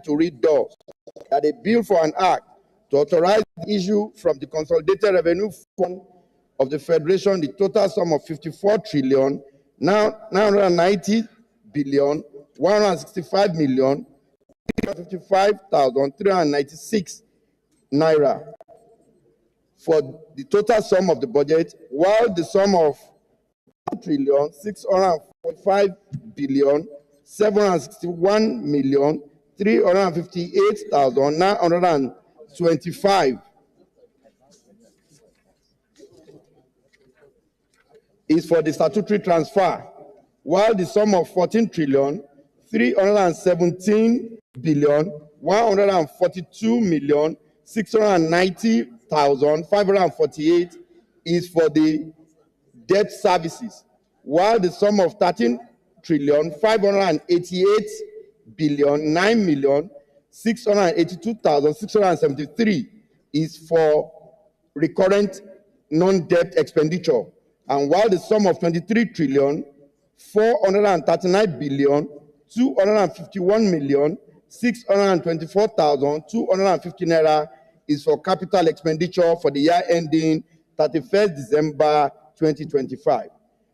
to read thus, that a bill for an act to authorize the issue from the Consolidated Revenue Fund of the Federation the total sum of 54 trillion, now 990 billion, 165 million, 55,396 naira for the total sum of the budget, while the sum of 1,645 billion, 761 million, 358,925 is for the statutory transfer, while the sum of 14 trillion, 317 billion, 142 million, 690,548 is for the debt services, while the sum of 13 trillion, 588 billion, 9 million, 682,673 is for recurrent non-debt expenditure, and while the sum of 23 trillion, 439 billion, 251 million, 624,250 naira is for capital expenditure for the year ending 31st December 2025.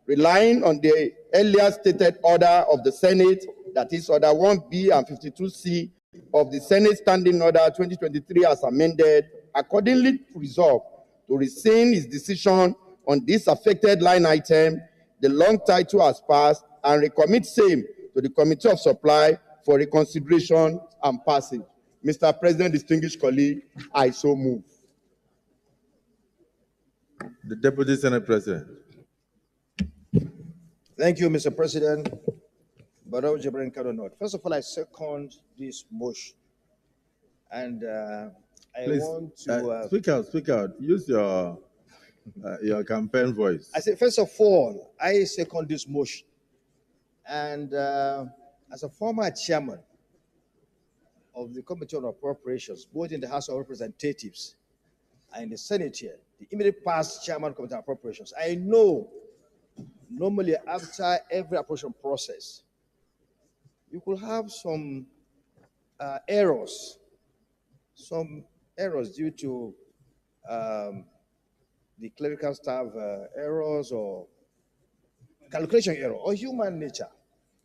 Relying on the earlier stated order of the Senate, that is Order 1B and 52C of the Senate Standing Order 2023 as amended, accordingly resolved to rescind his decision on this affected line item, the long title has passed, and recommit same to the Committee of Supply for reconsideration and passage. Mr. President, distinguished colleague, I so move. The Deputy Senate President. Thank you, Mr. President. First of all, I second this motion. And Please, want to... speak out. Use your campaign voice. I say, first of all, I second this motion. And as a former chairman of the Committee on Appropriations, both in the House of Representatives and in the Senate here, the immediate past chairman of the Committee on Appropriations, I know normally after every appropriation process, you could have some errors due to the clerical staff errors or calculation error or human nature.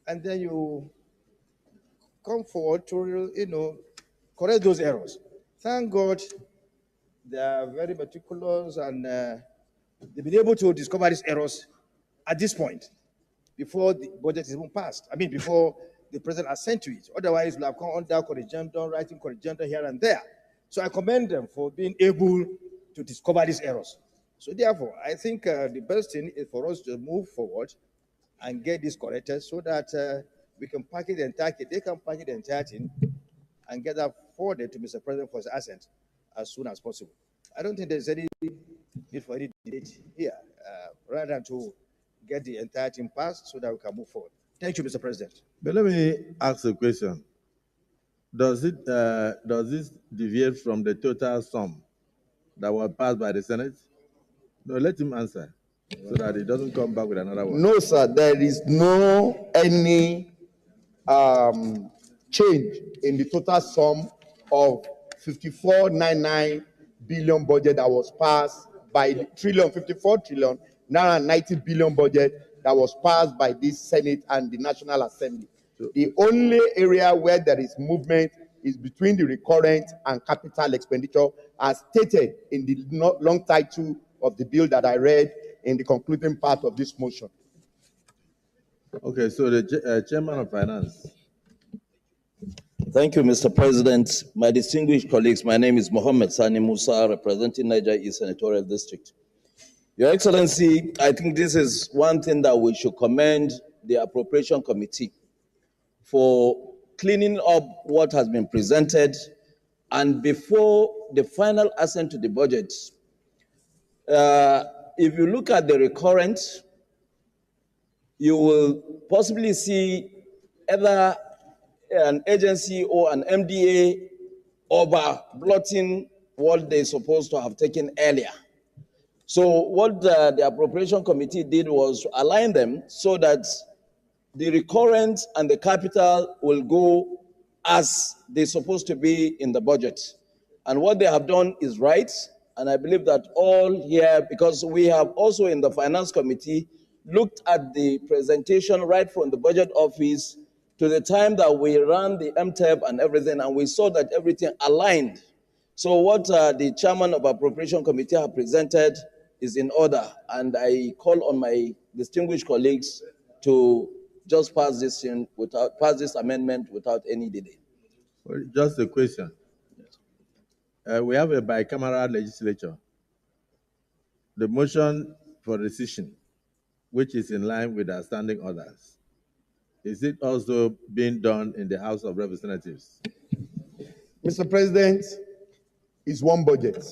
And then you come forward to, correct those errors. Thank God they are very meticulous and they've been able to discover these errors at this point before the budget is even passed. I mean, before the president has sent to it. Otherwise, we'll have gone under corrigendum, writing corrigendum here and there. So I commend them for being able to discover these errors. So therefore, I think the best thing is for us to move forward and get this corrected so that we can package the entire thing. They can package the entire thing and get that forwarded to Mr. President for his assent as soon as possible. I don't think there's any need for any debate here, rather than to get the entire thing passed so that we can move forward. Thank you, Mr. President. But let me ask a question. Does this deviate from the total sum that was passed by the Senate? No, let him answer so that he doesn't come back with another one. No, sir, there is no any change in the total sum of 54.99 billion budget that was passed by the 54 trillion 990 billion budget that was passed by this Senate and the National Assembly. The only area where there is movement is between the recurrent and capital expenditure as stated in the long title of the bill that I read in the concluding part of this motion. Okay, so the Chairman of Finance. Thank you, Mr. President. My distinguished colleagues, my name is Mohammed Sani Musa, representing Niger East Senatorial District. Your Excellency, I think this is one thing that we should commend the Appropriation Committee for cleaning up what has been presented, and before the final assent to the budget, if you look at the recurrent, you will possibly see either an agency or an MDA over blotting what they're supposed to have taken earlier. So what the Appropriation Committee did was to align them so that the recurrent and the capital will go as they're supposed to be in the budget. And what they have done is right. And I believe that all here, because we have also in the Finance Committee looked at the presentation right from the budget office to the time that we ran the MTEP and everything, and we saw that everything aligned. So what the chairman of Appropriation Committee have presented is in order, and I call on my distinguished colleagues to just pass this amendment without any delay. Well, just a question. We have a bicameral legislature. The motion for rescission, which is in line with our standing orders, is it also being done in the House of Representatives? Mr. President, it's one budget,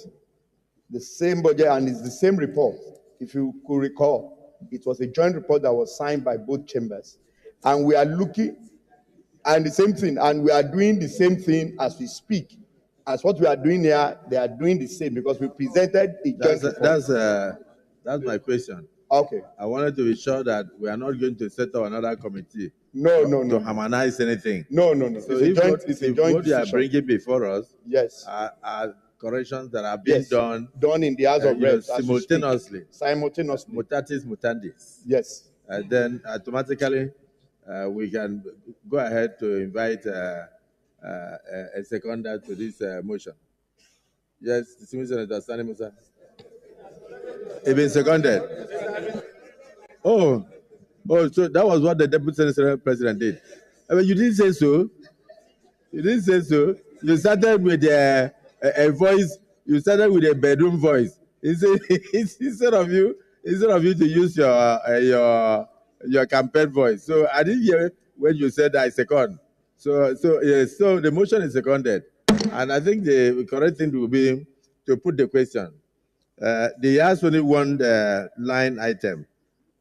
the same budget, and it's the same report. If you could recall, it was a joint report that was signed by both chambers. And we are looking at the same thing, and we are doing the same thing as we speak. As what we are doing here, they are doing the same because we presented a joint report. That's my question. Okay. I wanted to be sure that we are not going to set up another committee to harmonize anything. No. So it's a joint what you are bringing before us, yes, are corrections that are being done in the House of Reps simultaneously. Mutatis mutandis. Yes. And then automatically we can go ahead to invite a seconder to this motion. Yes, distinguished Senator Sani Musa. It's been seconded. Oh, so that was what the Deputy Senate President did. I mean, you didn't say so. You started with a voice. You started with a bedroom voice. Instead of you to use your campaign voice. So I didn't hear when you said I second. So the motion is seconded, and I think the correct thing will be to put the question. They has only one line item.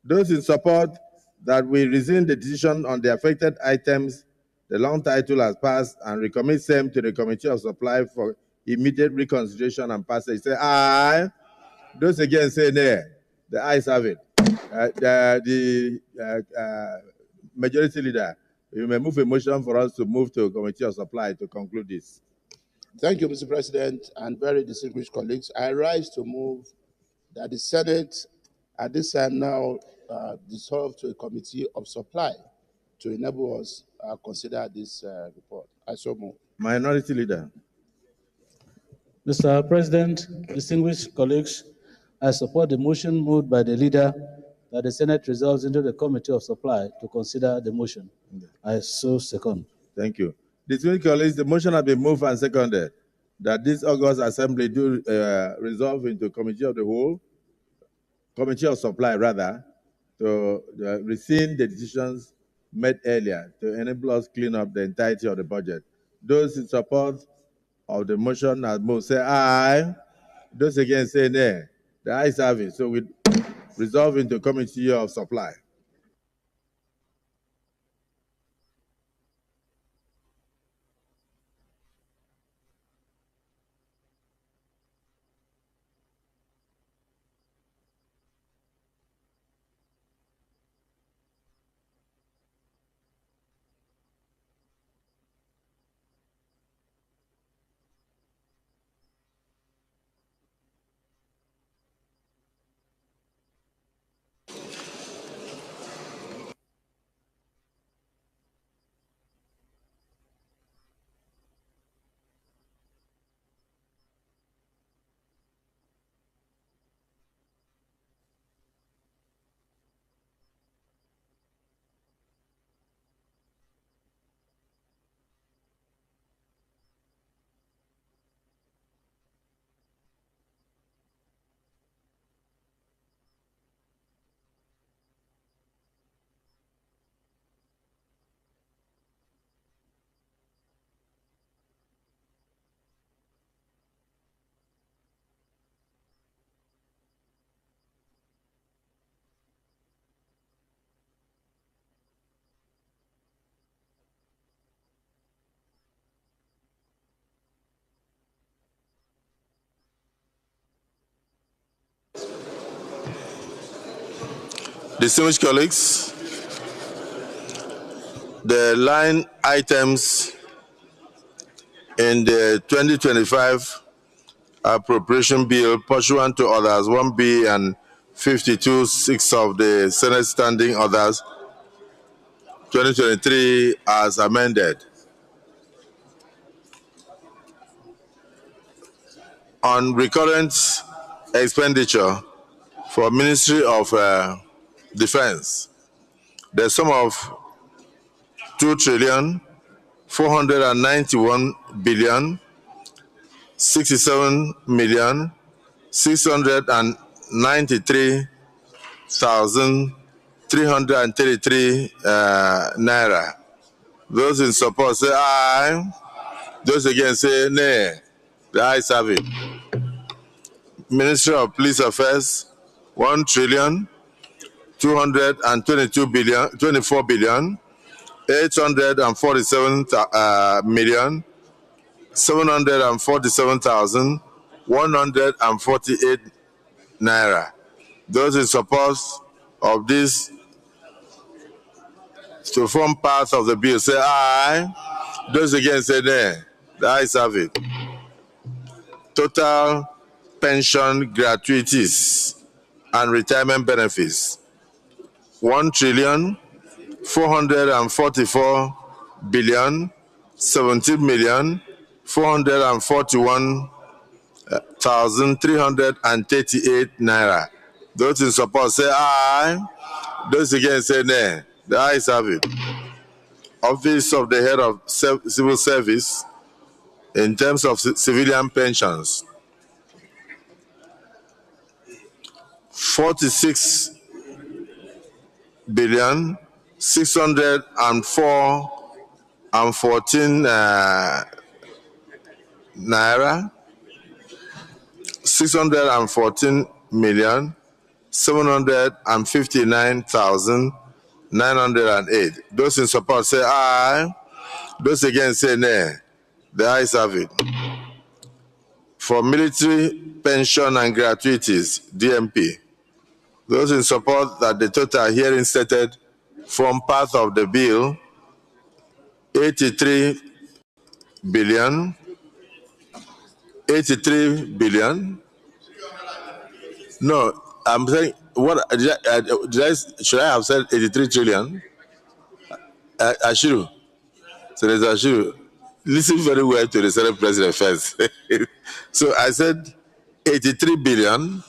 Those in support that we rescind the decision on the affected items, the long title has passed, and recommit same to the Committee of Supply for immediate reconsideration and passage. Say aye. Those again say nay. The ayes have it. The majority leader, you may move a motion for us to move to Committee of Supply to conclude this. Thank you, Mr. President, and very distinguished colleagues. I rise to move that the Senate at this time now dissolve to a Committee of Supply to enable us consider this report. I so move. Minority Leader. Mr. President, distinguished colleagues, I support the motion moved by the leader that the Senate resolves into the Committee of Supply to consider the motion. I so second. Thank you. Distinguished colleagues, the motion has been moved and seconded that this August Assembly do resolve into Committee of the Whole, Committee of Supply rather, to rescind the decisions made earlier to enable us clean up the entirety of the budget. Those in support of the motion as moved say aye. Those against say nay. The ayes have it. So we resolve into Committee of Supply. Distinguished colleagues, the line items in the 2025 appropriation bill pursuant to orders 1B and 52(6) of the Senate Standing Orders 2023 as amended. On recurrent expenditure for Ministry of Defense, the sum of 2,367,693,333 naira. Those in support say aye. Those against say nay. The ayes have it. Ministry of Police Affairs, 1,224,747,148 naira. Those in support of this to form part of the bill say aye. Those against say nay. The ayes have it. Total pension gratuities and retirement benefits, 1,444,441,338 naira. Those in support say aye. Those against say nay. The ayes have it. Office of the Head of Civil Service in terms of civilian pensions, 46,604,014 naira, 614,759,908. Those in support say aye. Those against say nay. The ayes have it. For military pension and gratuities, DMP, those in support that the total herein stated form part of the bill, 83 billion. No, I'm saying, what should I have said 83 trillion? Ashiru. So there's Ashiru. Listen very well to the Senate President first. So I said 83 billion.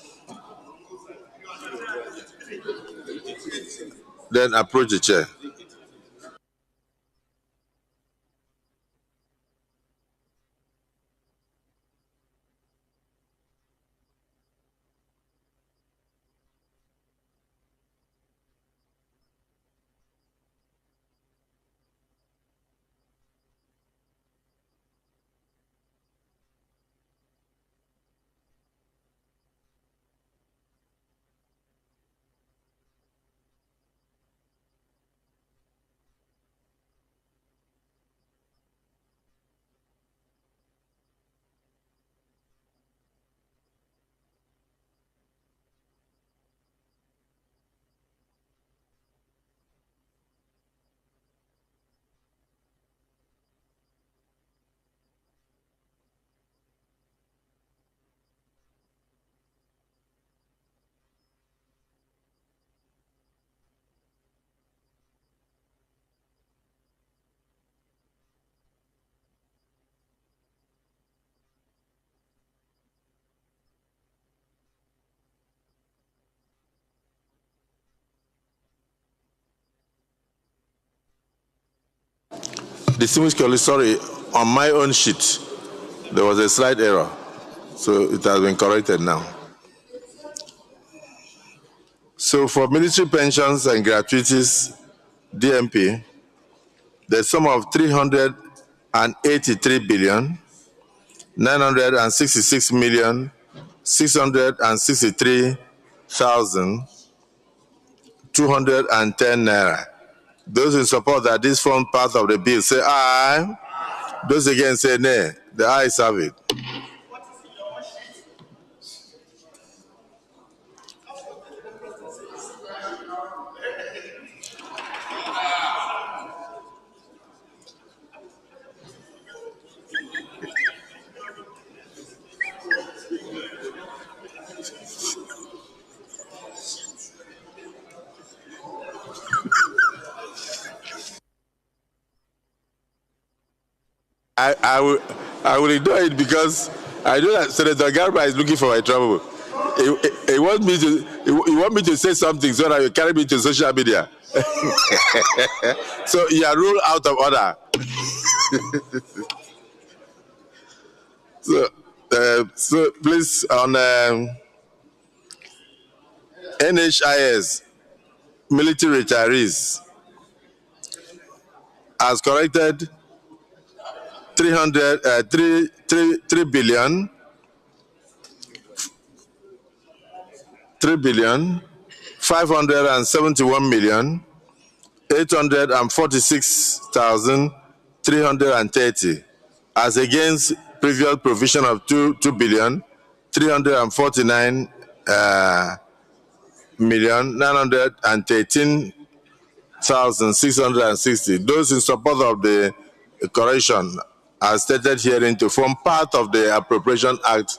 Then approach the chair. Distinguished colleagues, sorry, on my own sheet, there was a slight error. So it has been corrected now. So for military pensions and gratuities, DMP, the sum of 383 billion, 966,663,210 naira. Those in support that this form part of the bill say aye. Those against say nay. The ayes have it. I will ignore it because I know that Senator Garba is looking for my trouble. He want me to say something so that you carry me to social media. So you are ruled out of order. So please on NHIS military retirees as corrected 3 billion 571,846,330 as against previous provision of 2,349,913,660. Those in support of the correction are stated herein to form part of the Appropriation Act,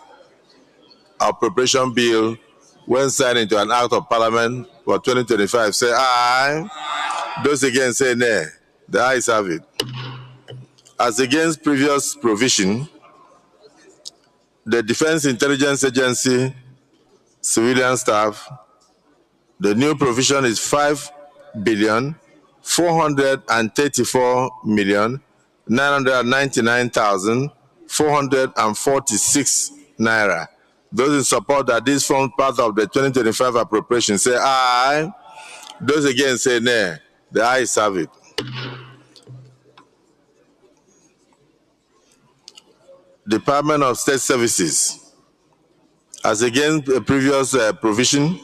Appropriation Bill, when signed into an Act of Parliament for 2025. Say aye. Those against say nay. The ayes have it. As against previous provision, the Defense Intelligence Agency civilian staff, the new provision is 5,434,999,446 naira. Those in support that this forms part of the 2025 appropriation say aye. Those against say nay. The ayes have it. Department of State Services. As against the previous provision,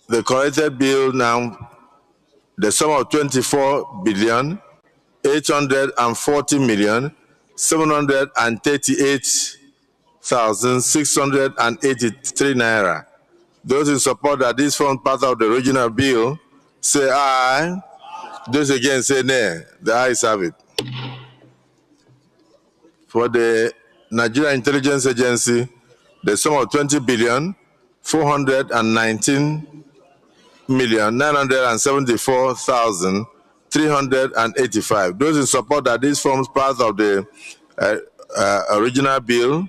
the corrected bill now, the sum of 24,840,738,683 naira. Those in support that this forms part of the original bill say aye. Those against say nay. The ayes have it. For the Nigeria Intelligence Agency, the sum of 20,419,974,385. Those in support that this forms part of the original bill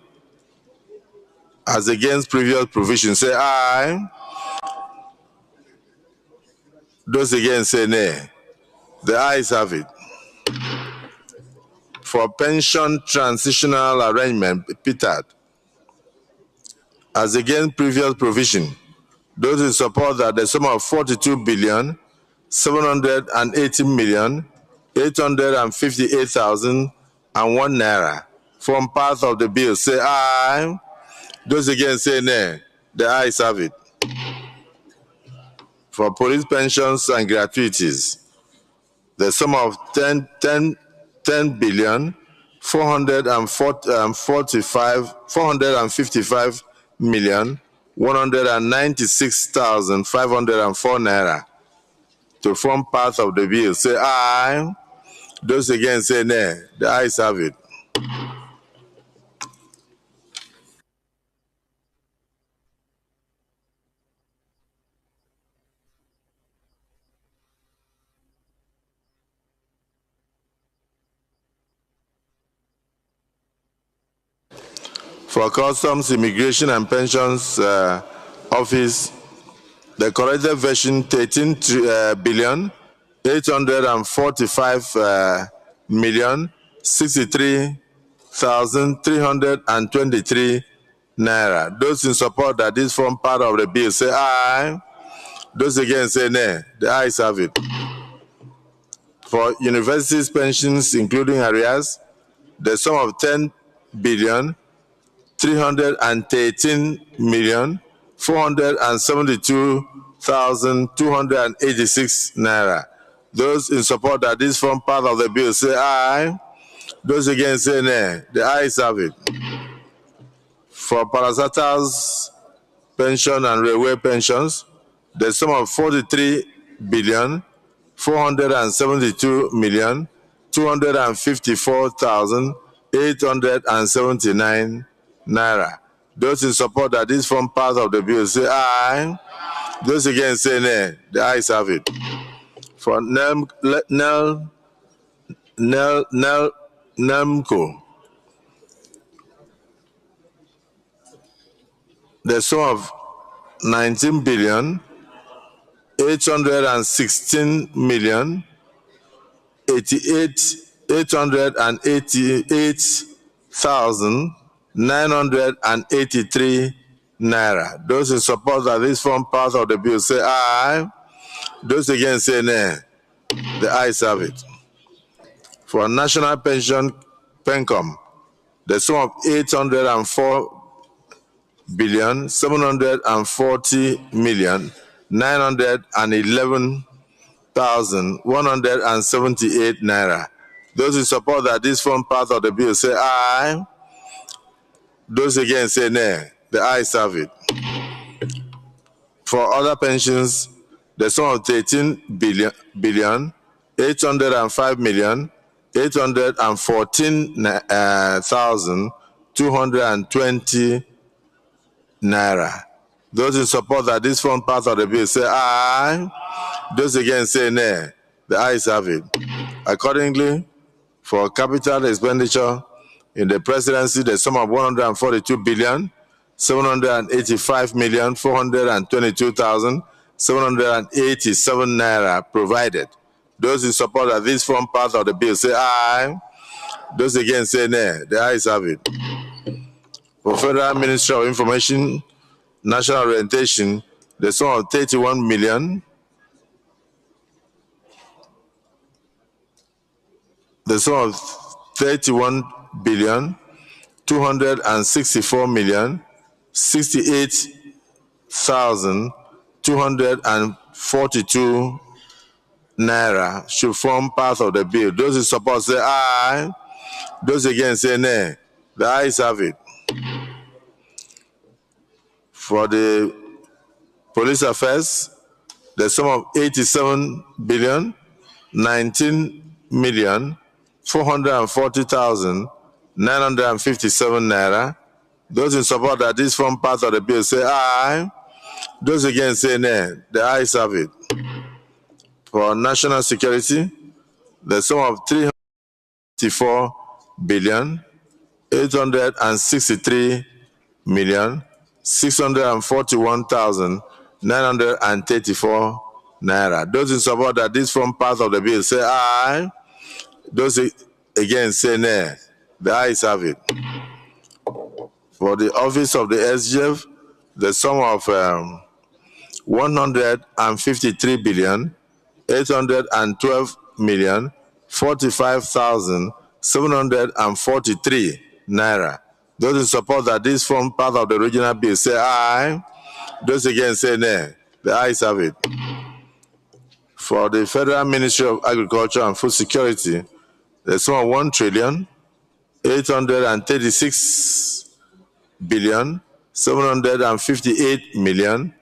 as against previous provision say aye. Those against say nay. The ayes have it. For pension transitional arrangement, PTAD, as against previous provision, those in support that the sum of 42,780,858,001 naira form part of the bill say aye. Those against say nay. The ayes have it. For police pensions and gratuities, the sum of 455,196,504 to form part of the bill say aye. Those against say nay. The ayes have it. For Customs, Immigration and Pensions Office, the corrected version 13,845,063,323 naira. Those in support that this form part of the bill say aye. Those against say nay. The ayes have it. For universities pensions, including arrears, the sum of 10,313,472,286 naira. Those in support that this form part of the bill say aye. Those against say nay. The ayes have it. For parastatals pension and railway pensions, the sum of 43,472,254,879 naira. Those in support that this form part of the bill say aye. Those against say nay. The ayes have it. For NEL NEMCO, the sum of 19 billion 816 million 888,983 naira. Those in support that this form part of the bill say aye. Those against say nay. The ayes have it. For national pension PENCOM, the sum of 804 billion 740 million 911,178 naira. Those in support that this form part of the bill say aye. Those against say nay. The ayes have it. For other pensions, the sum of 13 billion 805 million 814,220 naira. Those in support that this form part of the bill say aye. Those against say nay. The ayes have it. Accordingly, for capital expenditure in the presidency, the sum of 142 billion 785,422,787 naira provided. Those in support of this form part of the bill say aye. Those against say nay. The ayes have it. For Federal Ministry of Information, National Orientation, the sum of 31 million, the sum of 31 billion 264 million 68,242 naira should form part of the bill. Those in support say aye. Those against say nay. The ayes have it. For the police affairs, the sum of 87 billion 19 million 440,957 naira. Those in support that this form part of the bill say aye. Those against say nay. The ayes have it. For national security, the sum of 354 billion 863 million 641,934 naira. Those in support that this form part of the bill say aye. Those against say nay. The ayes have it. For the office of the SGF, the sum of 153 billion 812 million 45,743 naira. Those in support that this form part of the original bill say aye. Those against say nay. The ayes have it. For the Federal Ministry of Agriculture and Food Security, the sum of 1 trillion 836 billion 758 million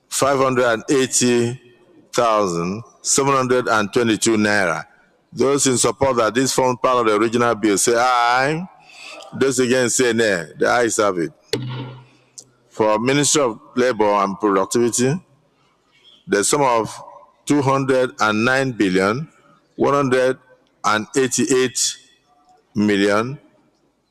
580,722 naira. Those in support that this form part of the original bill say aye. Those against say nay. The ayes have it. For Ministry of Labor and Productivity, the sum of 209 billion 188 million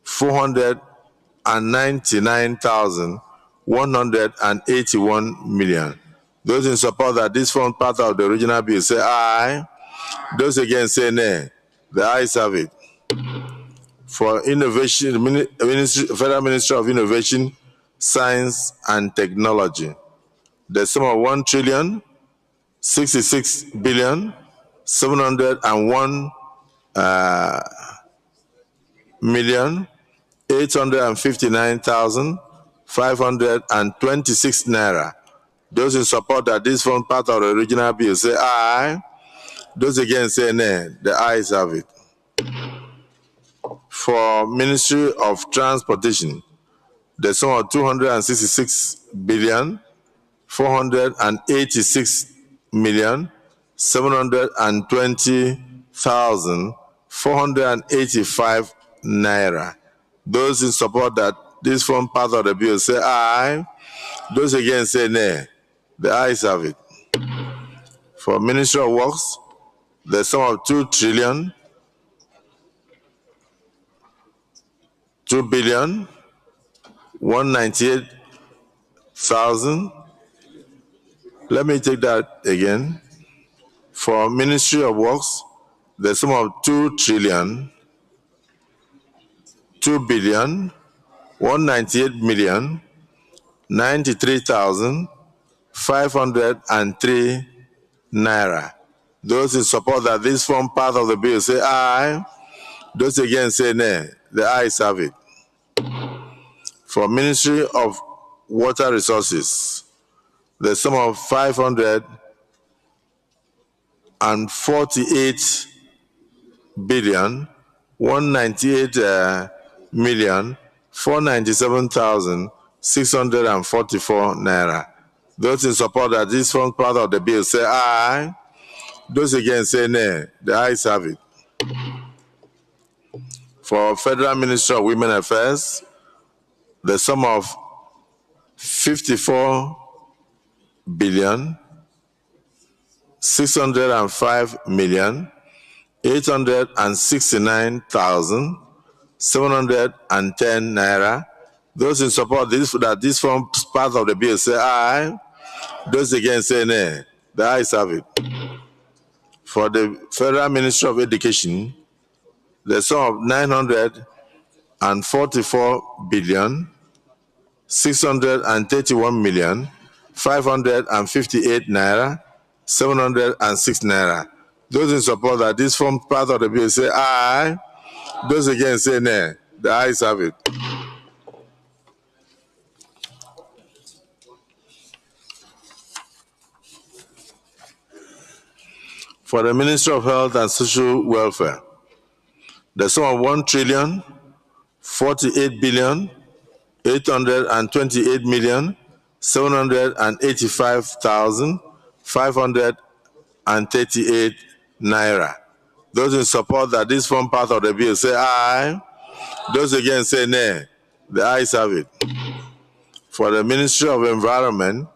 499,181 million. Those in support that this form part of the original bill say aye. Those against say nay. The ayes have it. For Innovation, Federal Ministry of Innovation, Science and Technology, the sum of 1 trillion 66 billion 701 million 859,526 naira. Those in support that this form part of the original bill say aye. Those against say nay. The ayes have it. For Ministry of Transportation, the sum of 266 billion 486 million 720,485 naira. Those in support that this form part of the bill say aye. Those against say nay. The ayes have it. For Ministry of Works, the sum of 2,198,000. Let me take that again. For Ministry of Works, the sum of 2,198,093,503 naira. Those in support that this form part of the bill say aye. Those against say nay. The ayes have it. For Ministry of Water Resources, the sum of 548,198,497,644 naira. Those in support that this form part of the bill say aye. Those against say nay. The ayes have it. For Federal Ministry of Women Affairs, the sum of 54,605,869,710 naira. Those in support that this form part of the bill say aye. Those against say nay. The ayes have it. For the Federal Ministry of Education, the sum of 944,631,558 naira, 706 naira. Those in support that this form part of the bill say aye. Those against say nay. The ayes have it. For the Ministry of Health and Social Welfare, the sum of 1,048,828,785,538 naira. Those in support that this form part of the bill say aye. Those against say nay. The ayes have it. For the Ministry of Environment,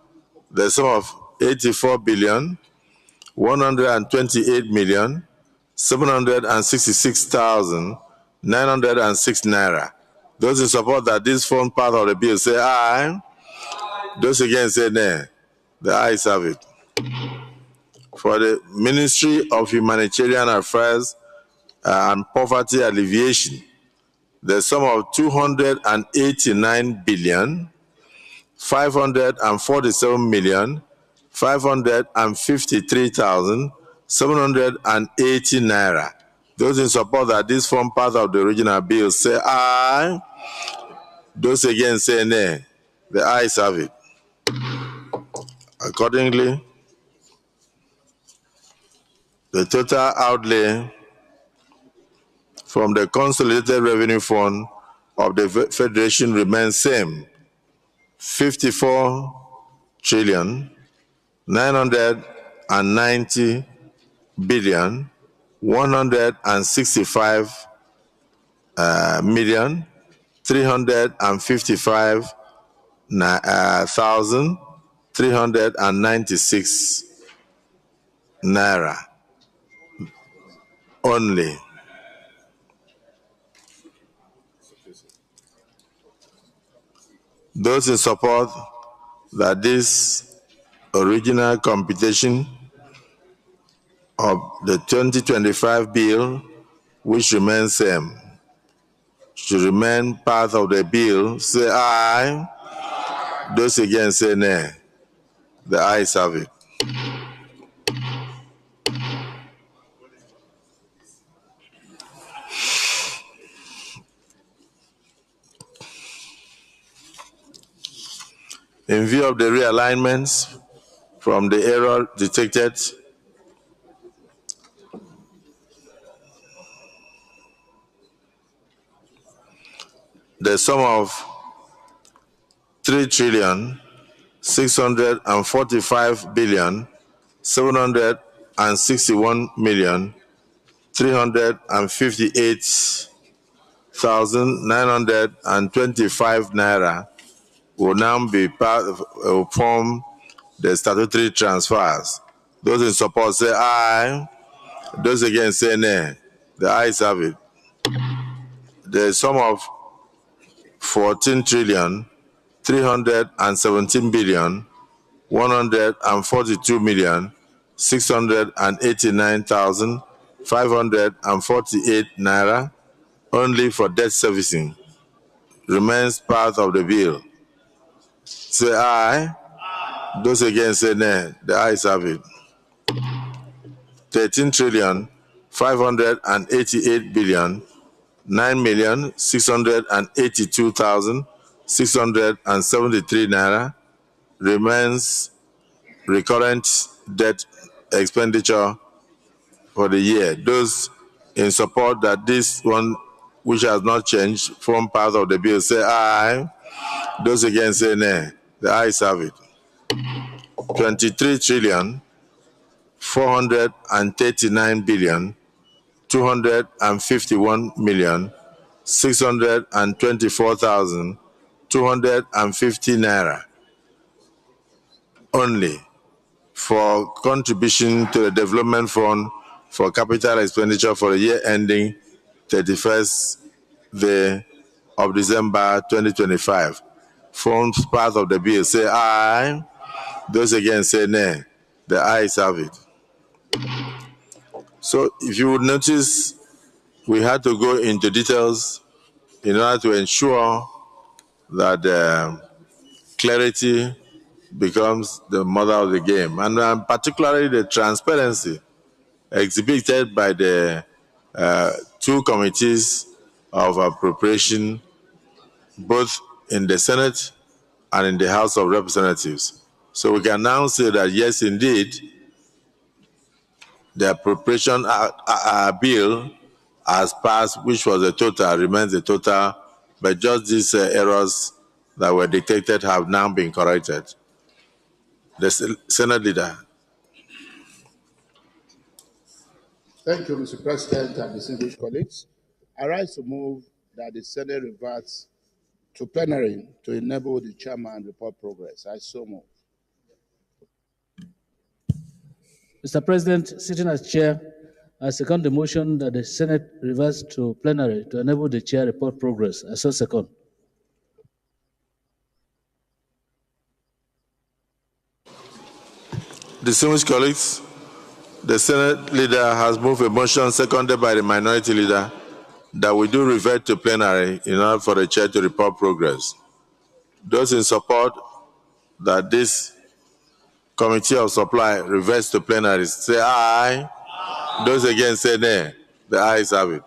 the sum of 84,128,766,906 naira. Those in support that this form part of the bill say aye. Those against say nay. The ayes have it. For the Ministry of Humanitarian Affairs and Poverty Alleviation, the sum of 289,547,553,780 naira. Those in support that this form part of the original bill say aye. Those against say nay. The ayes have it. Accordingly, the total outlay from the Consolidated Revenue Fund of the Federation remains same, 54,395,355,396 naira only. Those in support that this original computation of the 2025 bill, which remains same, should remain part of the bill, say aye. Those against say nay. The ayes have it. In view of the realignments from the error detected, the sum of 3,645,761,358,925 naira will now be will form the statutory transfers. Those in support say aye. Those against say nay. The ayes have it. The sum of 14 trillion 317 billion 142 million 689,548 naira only for debt servicing remains part of the bill. Say aye. Those against say nay. The ayes have it. 13 trillion 588 billion 9,682,673 naira remains recurrent debt expenditure for the year. Those in support that this one, which has not changed, form part of the bill, say aye. Those against say nay. The ayes have it. 23 trillion 439 billion 251 million 624,250 naira only for contribution to the development fund for capital expenditure for the year ending 31st day of December 2025. Forms part of the bill. Say aye. Those against say nay. The ayes have it. So if you would notice, we had to go into details in order to ensure that clarity becomes the mother of the game, and particularly the transparency exhibited by the two committees of appropriation, both in the Senate and in the House of Representatives. So we can now say that yes, indeed, the appropriation bill as passed, which was a total, remains a total, but just these errors that were detected have now been corrected. The Senate Leader. Thank you, Mr. President and distinguished colleagues. I rise to move that the Senate reverts to plenary to enable the chairman report progress. I so move. Mr. President, sitting as chair, I second the motion that the Senate reverts to plenary to enable the chair report progress. I so second. Distinguished colleagues, the Senate Leader has moved a motion seconded by the Minority Leader that we do revert to plenary in order for the chair to report progress. Those in support that this Committee of Supply reverts to plenary say aye. Those against say nay. The ayes have it.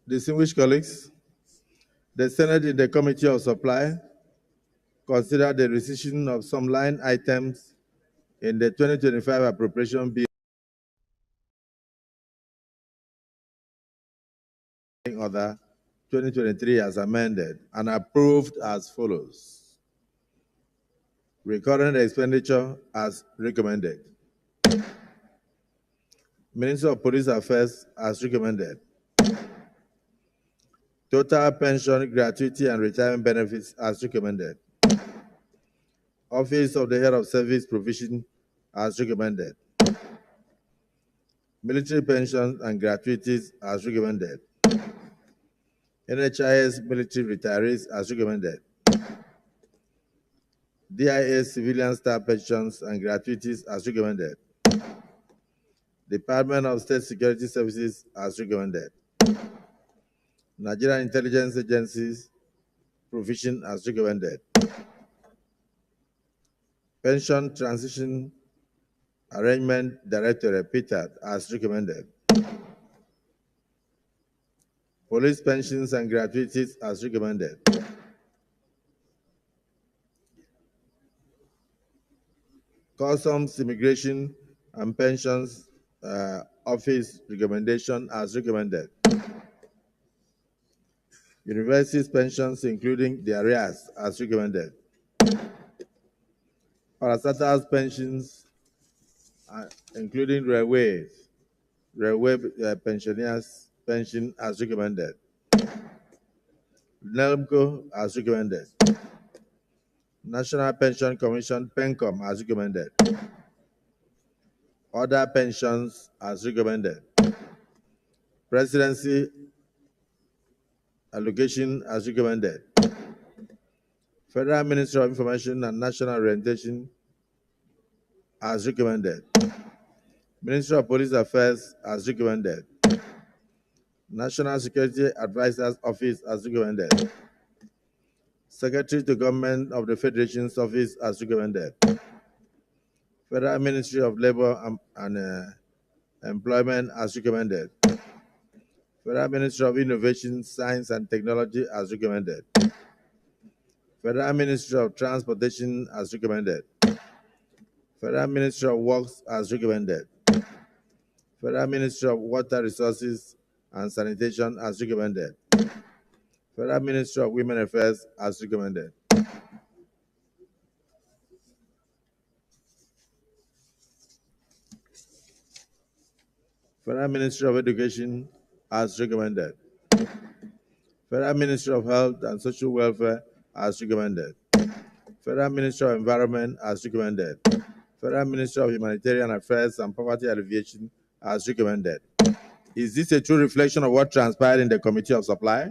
Distinguished colleagues, the Senate in the Committee of Supply considered the rescission of some line items in the 2025 appropriation bill order 2023 as amended and approved as follows. Recurrent expenditure as recommended. Ministry of Police Affairs as recommended. Total pension, gratuity, and retirement benefits as recommended. Office of the Head of Service Provision as recommended. Military pensions and gratuities as recommended. NHIS military retirees as recommended. DIS civilian staff pensions and gratuities as recommended. Department of State Security Services as recommended. Nigerian Intelligence Agencies provision as recommended. Pension Transition Arrangement Directorate (PTAD) as recommended. Police pensions and gratuities as recommended. Customs, Immigration, and Pensions Office recommendation as recommended. Universities pensions, including the arrears, as recommended. Parastatals pensions, including railway pensioners pension as recommended. NELMCO as recommended. National Pension Commission PENCOM as recommended. Other pensions as recommended. Presidency allocation as recommended. Federal Ministry of Information and National Orientation as recommended. Ministry of Police Affairs as recommended. National Security Advisors Office as recommended. Secretary to Government of the Federation's Office as recommended. Federal Ministry of Labor and Employment as recommended. Federal Ministry of Innovation, Science and Technology as recommended. Federal Ministry of Transportation as recommended. Federal Ministry of Works as recommended. Federal Ministry of Water Resources and Sanitation as recommended. Federal Ministry of Women Affairs as recommended. Federal Ministry of Education as recommended. Federal Ministry of Health and Social Welfare as recommended. Federal Ministry of Environment as recommended. Federal Ministry of Humanitarian Affairs and Poverty Alleviation as recommended. Is this a true reflection of what transpired in the Committee of Supply?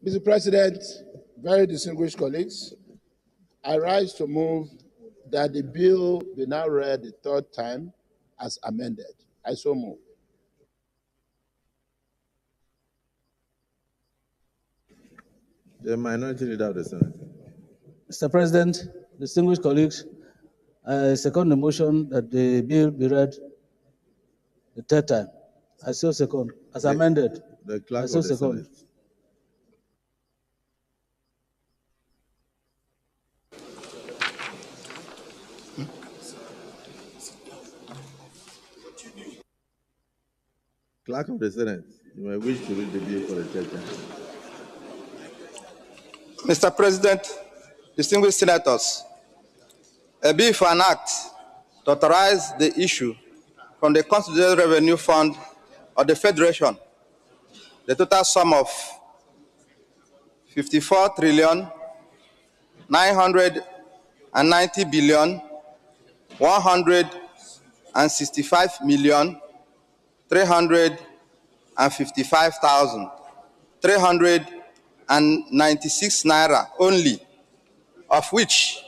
Mr. President, very distinguished colleagues, I rise to move that the bill be now read the third time as amended. I so move. The minority leader of the Senate. Mr. President, distinguished colleagues, I second the motion that the bill be read the third time. I so second, as amended. The clerk I of so the second. Senate. Clerk of the Senate, you may wish to read the bill for the third time. Mr. President, distinguished senators, a bill for an act to authorize the issue from the Constitutional Revenue Fund of the Federation, the total sum of 54,990,165,396 naira only, of which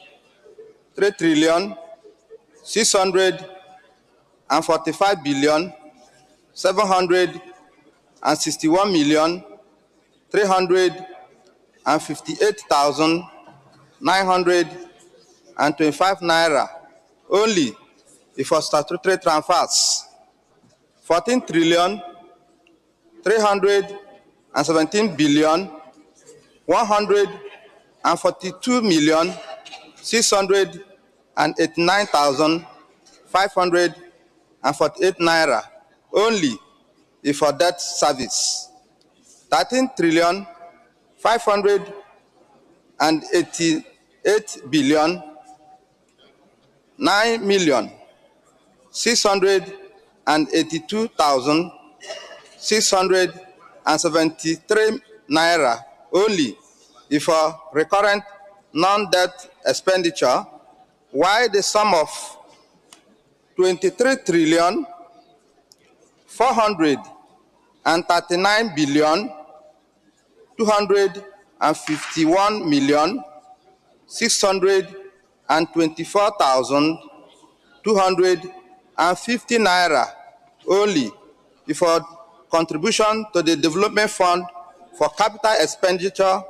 3,645,761,358,925 naira only for statutory transfers, 14,300,117,689,548 naira only for debt service, 13,588,9,682,673 naira only for recurrent non-debt expenditure, while the sum of 23,439,251,624,250 naira only for contribution to the Development Fund for capital expenditure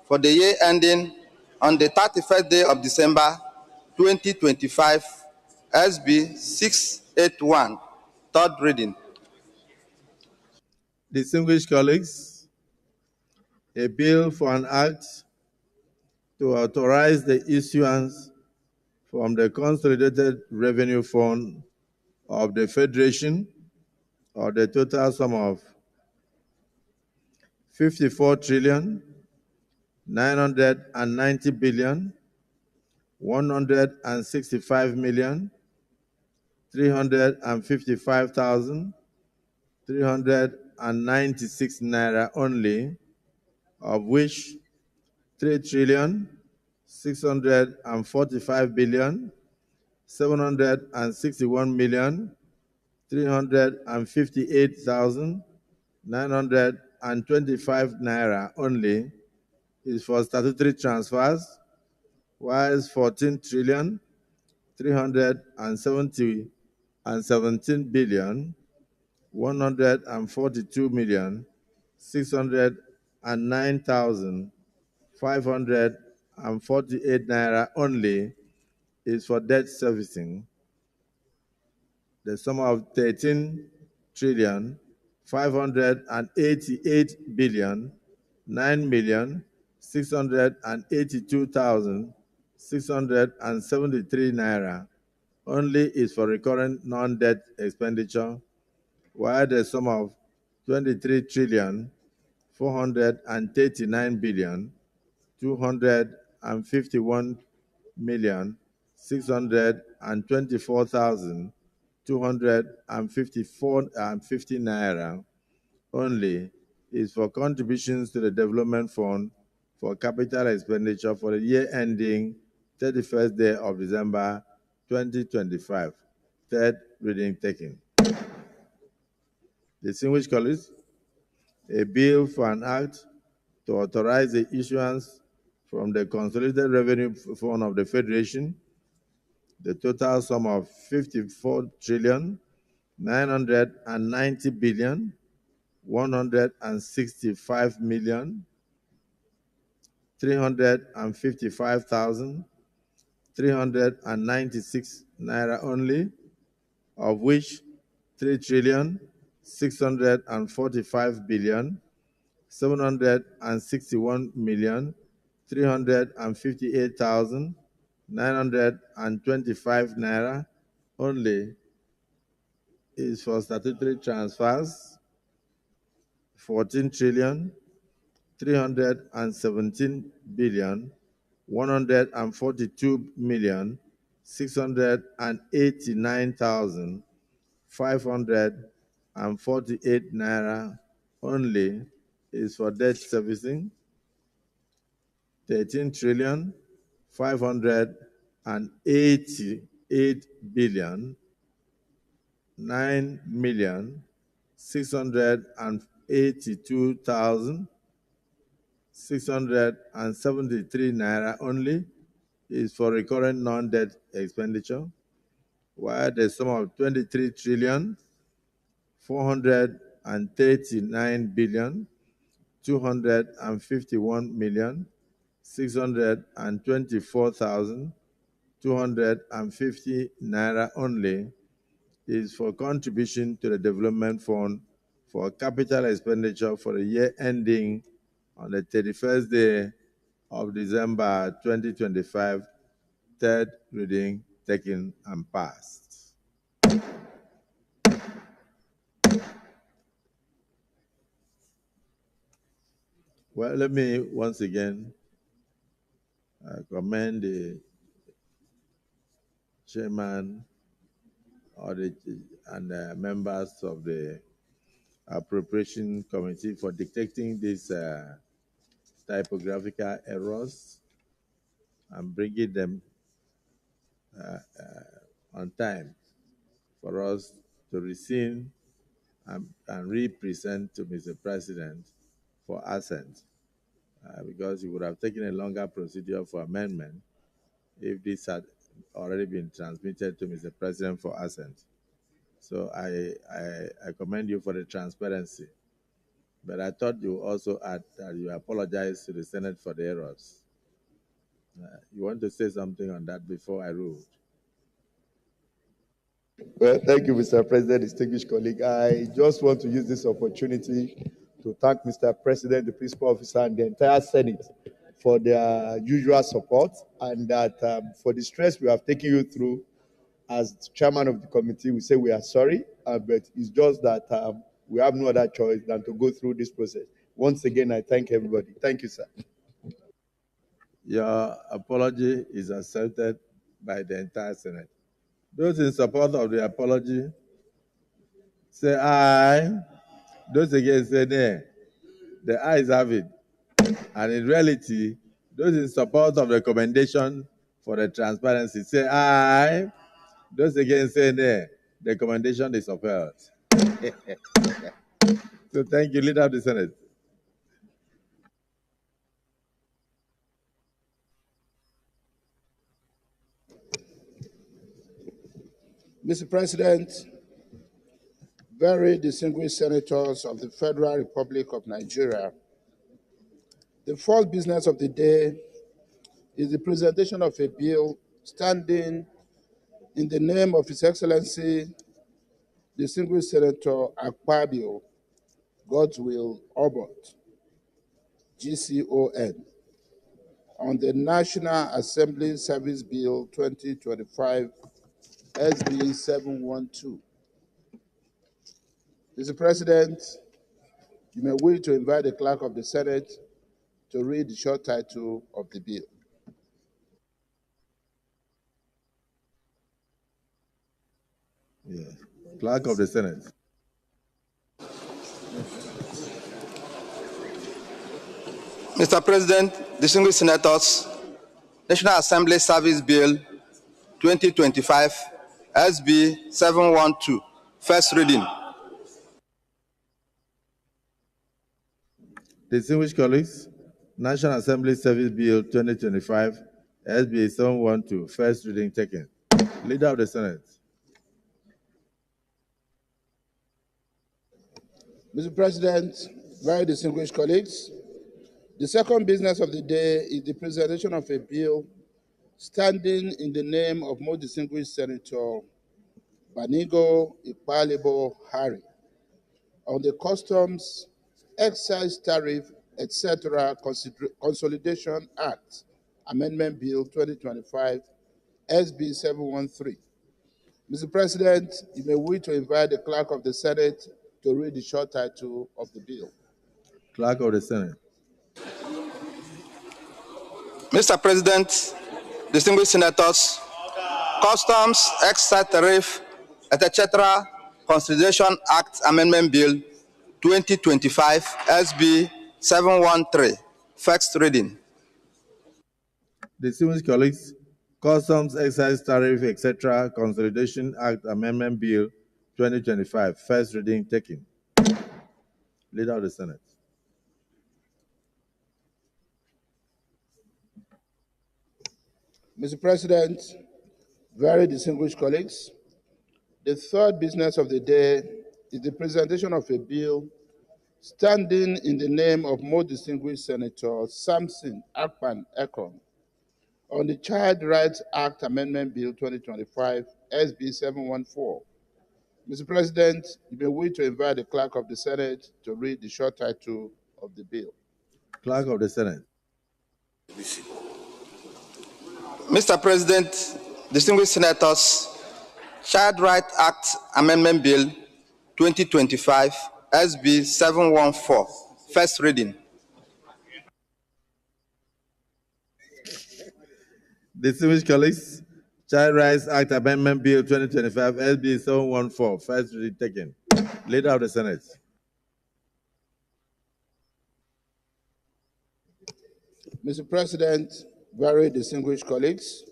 for the year ending on the 31st day of December 2025, SB 681, third reading. Distinguished colleagues, a bill for an act to authorize the issuance from the Consolidated Revenue Fund of the Federation of the total sum of 54,990,165,355,396 naira only, of which 3,645,761,358,925 naira only is for statutory transfers, while 14,300,172,609,548 naira only is for debt servicing. The sum of 13,588,9,682,673 naira only is for recurrent non-debt expenditure, while the sum of 23,489,254,250 naira only is for contributions to the Development Fund for capital expenditure for the year ending 31st day of December 2025. Third reading taken. Distinguished colleagues, a bill for an act to authorize the issuance from the Consolidated Revenue Fund of the Federation the total sum of 54,990,165,355,396 naira only, of which 3,645,358,925 naira only is for statutory transfers. 14,317,142,689,548 naira only is for debt servicing. 13,588,9,682,673 naira only is for recurrent non-debt expenditure, while the sum of 23,439,254,250 naira only is for contribution to the development fund for capital expenditure for the year ending on the 31st day of December 2025, third reading taken and passed. Well, let me once again commend the chairman and the members of the appropriation committee for detecting these typographical errors and bringing them on time for us to receive and represent to Mr. President for assent, because it would have taken a longer procedure for amendment if this had already been transmitted to Mr. President for assent. So I commend you for the transparency. But I thought you also add that you apologize to the Senate for the errors. You want to say something on that before I ruled? Well, thank you, Mr. President, distinguished colleague. I just want to use this opportunity to thank Mr. President, the principal officer, and the entire Senate for their usual support, and that for the stress we have taken you through. As chairman of the committee, we say we are sorry, but it's just that we have no other choice than to go through this process. Once again, I thank everybody. Thank you, sir. Your apology is accepted by the entire Senate. Those in support of the apology, say aye. Those against, say nay. The ayes have it. And in reality, those in support of the commendation for the transparency, say aye. Those against, say nay. The commendation is upheld. So thank you, Leader of the Senate. Mr. President, very distinguished senators of the Federal Republic of Nigeria, the first business of the day is the presentation of a bill standing in the name of His Excellency, distinguished Senator Akpabio Godswill Obot, GCON, on the National Assembly Service Bill 2025 SB 712. Mr. President, you may wish to invite the Clerk of the Senate to read the short title of the bill. Yes. Clerk of the Senate. Mr. President, distinguished senators, National Assembly Service Bill 2025 SB 712, first reading. Distinguished colleagues, National Assembly Service Bill 2025, SB 712, first reading taken. Leader of the Senate. Mr. President, very distinguished colleagues, the second business of the day is the presentation of a bill standing in the name of most distinguished Senator Banigo Ipalebo Hari on the Customs, Excise Tariff, etc. Consolidation Act, Amendment Bill 2025, SB 713. Mr. President, you may wish to invite the Clerk of the Senate to read the short title of the bill. Clerk of the Senate. Mr. President, distinguished senators, Customs, Excise Tariff, etc. Consolidation Act Amendment Bill 2025, SB 713, first reading. Distinguished colleagues, Customs, Excise Tariff, etc. Consolidation Act Amendment Bill 2025, first reading taken. Leader of the Senate. Mr. President, very distinguished colleagues, the third business of the day is the presentation of a bill standing in the name of most distinguished Senator Samson Akpan Ekong on the Child Rights Act Amendment Bill 2025, SB 714. Mr. President, you may wish to invite the Clerk of the Senate to read the short title of the bill. Clerk of the Senate. Mr. President, distinguished senators, Child Rights Act Amendment Bill 2025, SB 714, first reading. Distinguished colleagues, Child Rights Act Amendment Bill 2025, SB 714, first reading taken. Leader of the Senate. Mr. President, very distinguished colleagues,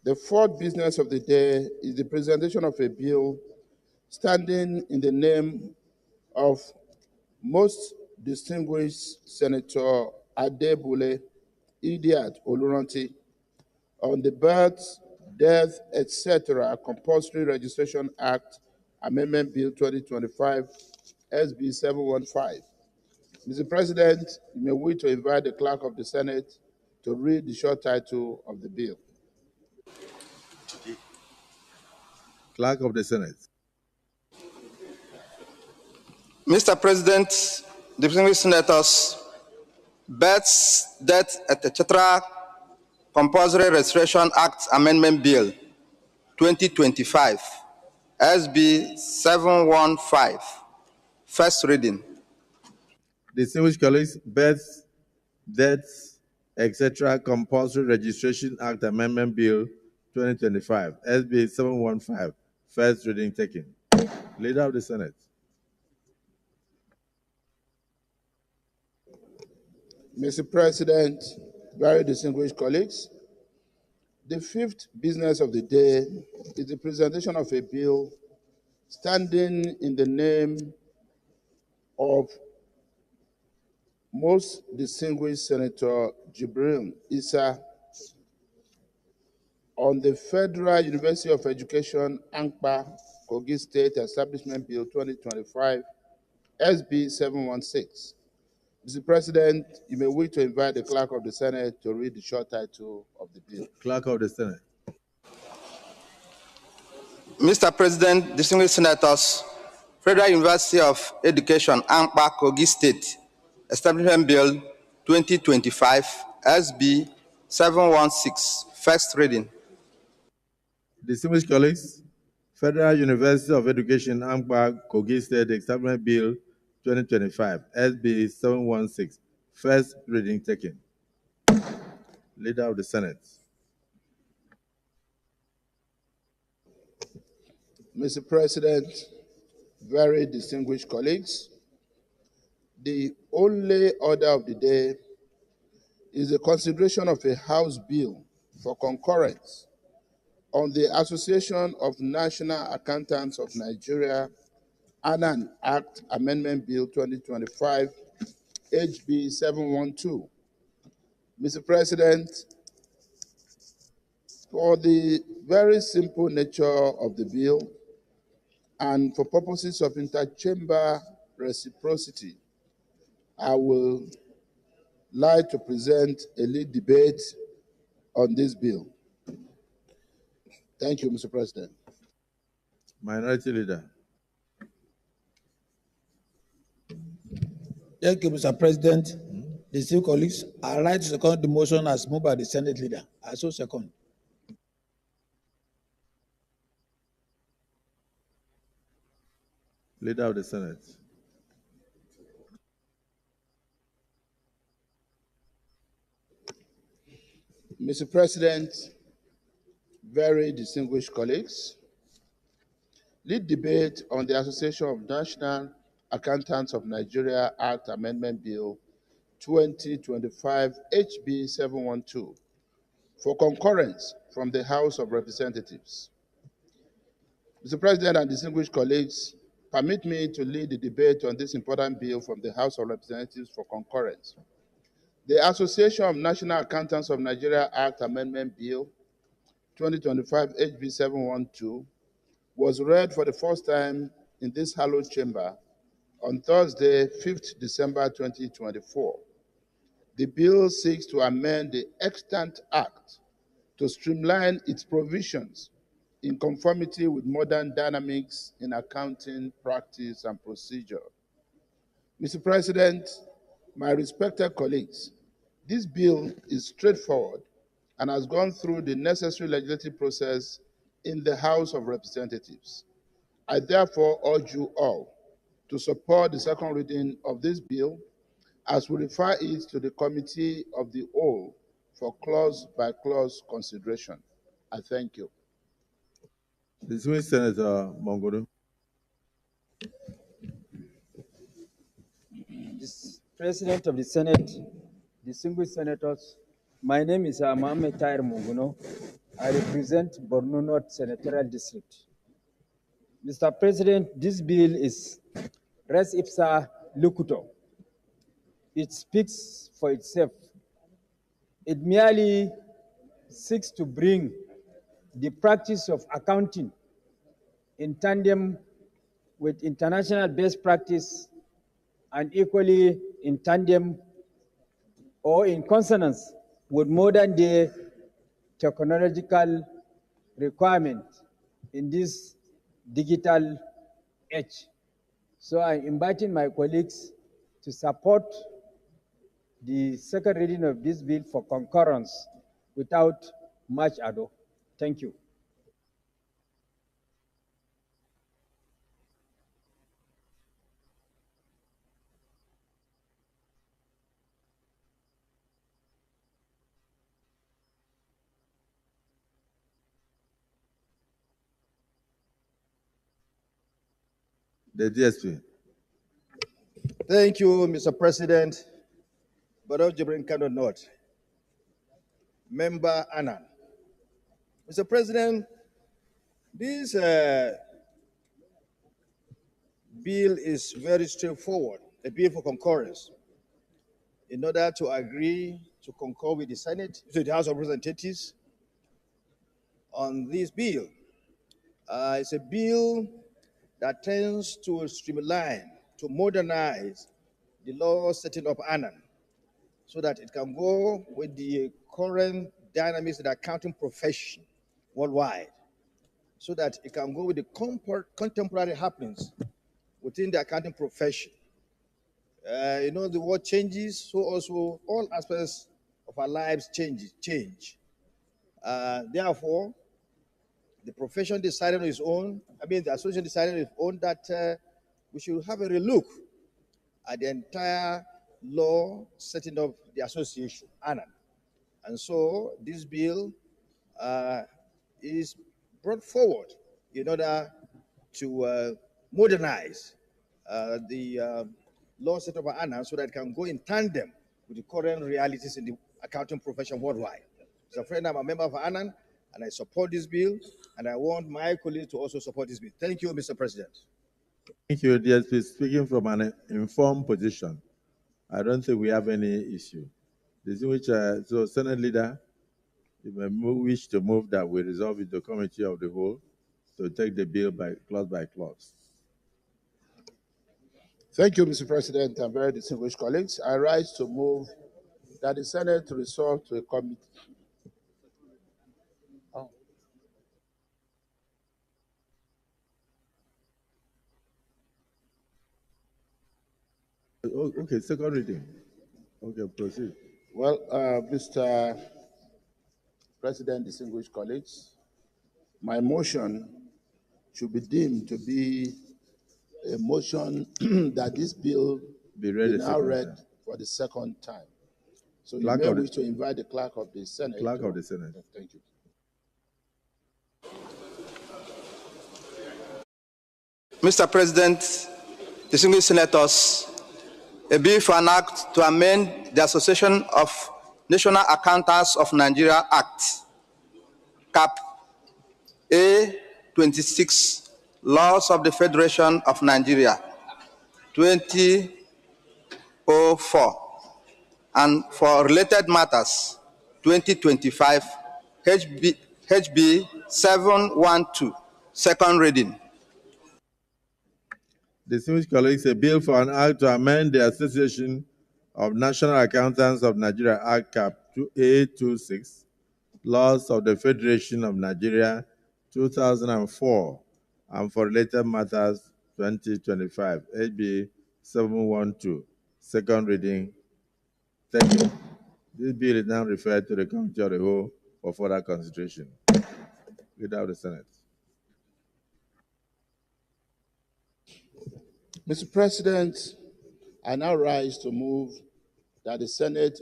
the fourth business of the day is the presentation of a bill standing in the name of most distinguished Senator Adebule Idiat Oluranti on the Birth, Death, etc. Compulsory Registration Act Amendment Bill 2025, SB 715. Mr. President, you may wish to invite the Clerk of the Senate to read the short title of the bill. Clerk of the Senate. Mr. President, distinguished senators, Births, Death, etc. Compulsory Registration Act Amendment Bill 2025, SB 715, first reading. Distinguished colleagues, Births, Deaths, etc. Compulsory Registration Act Amendment Bill 2025, SB 715, first reading taken. Leader of the Senate. Mr. President, very distinguished colleagues, the fifth business of the day is the presentation of a bill standing in the name of most distinguished Senator Jibril Issa on the Federal University of Education, Ankpa, Kogi State Establishment Bill 2025, SB 716. Mr. President, you may wish to invite the Clerk of the Senate to read the short title of the bill. Clerk of the Senate. Mr. President, distinguished senators, Federal University of Education, Ankpa, Kogi State Establishment Bill 2025, SB 716, first reading. Distinguished colleagues, Federal University of Education, Ankpa, Kogi State Establishment Bill 2025, SB 716, first reading taken. Leader of the Senate. Mr. President, very distinguished colleagues, the only order of the day is the consideration of a House bill for concurrence on the Association of National Accountants of Nigeria, Anan Act Amendment Bill 2025, HB 712, Mr. President, for the very simple nature of the bill and for purposes of interchamber reciprocity, I will like to present a lead debate on this bill. Thank you, Mr. President. Minority Leader. Thank you, Mr. President. Distinguished colleagues, I write to second the motion as moved by the Senate Leader. I so second. Leader of the Senate. Mr. President, very distinguished colleagues, lead debate on the Association of National Accountants of Nigeria Act Amendment Bill 2025 HB 712 for concurrence from the House of Representatives. Mr. President and distinguished colleagues, permit me to lead the debate on this important bill from the House of Representatives for concurrence. The Association of National Accountants of Nigeria Act Amendment Bill 2025 HB 712 was read for the first time in this hallowed chamber on Thursday, 5th December 2024. The bill seeks to amend the extant act to streamline its provisions in conformity with modern dynamics in accounting practice and procedure. Mr. President, my respected colleagues, this bill is straightforward and has gone through the necessary legislative process in the House of Representatives. I therefore urge you all to support the second reading of this bill as we refer it to the Committee of the Whole for clause-by-clause consideration. I thank you. Distinguished Senator Mongoro. President of the Senate, distinguished senators, my name is Mohamed Tahir Munguno. I represent Borno North Senatorial District. Mr. President, this bill is res ipsa locutor. It speaks for itself. It merely seeks to bring the practice of accounting in tandem with international best practice and equally in tandem or in consonance with modern day technological requirement in this digital age. So I'm inviting my colleagues to support the second reading of this bill for concurrence without much ado. Thank you. The DSP. Thank you, Mr. President. Barov Jibrin Kano North. Member Anan. Mr. President, this bill is very straightforward, a bill for concurrence. In order to agree to concur with the Senate, to the House of Representatives on this bill. It's a bill that tends to streamline, to modernize the law setting up Anan so that it can go with the current dynamics of the accounting profession worldwide, so that it can go with the contemporary happenings within the accounting profession. The world changes, so also all aspects of our lives change. Therefore, the profession decided on its own, the association decided on its own that we should have a relook at the entire law setting up the association, Anan. And so this bill is brought forward in order to modernize the law set up by Anan so that it can go in tandem with the current realities in the accounting profession worldwide. So, friend, I'm a member of Anan, and I support this bill, and I want my colleagues to also support this bill. Thank you, Mr. President. Thank you, DSP. Speaking from an informed position, I don't think we have any issue. So Senate Leader, you may wish to move that we resolve it to Committee of the Whole to take the bill by clause. Thank you, Mr. President, and very distinguished colleagues. I rise to move that the Senate resolve to a committee. Okay, second reading. Okay, proceed. Well, Mr. President, distinguished colleagues, my motion should be deemed to be a motion that this bill Be read be now read time. for the second time. So you Clerk may of the- wish to invite the clerk of the Senate. Clerk of the Senate. Thank you. Mr. President, distinguished senators, a bill for an act to amend the Association of National Accountants of Nigeria Act, Cap A26, Laws of the Federation of Nigeria, 2004, and for related matters, 2025, HB 712, second reading. Distinguished colleagues, a bill for an act to amend the Association of National Accountants of Nigeria Act Cap A26, Laws of the Federation of Nigeria 2004, and for related matters 2025, HB 712, second reading. Thank you. This bill is now referred to the Committee of the Whole for further consideration. Leader of the Senate. Mr. President, I now rise to move that the Senate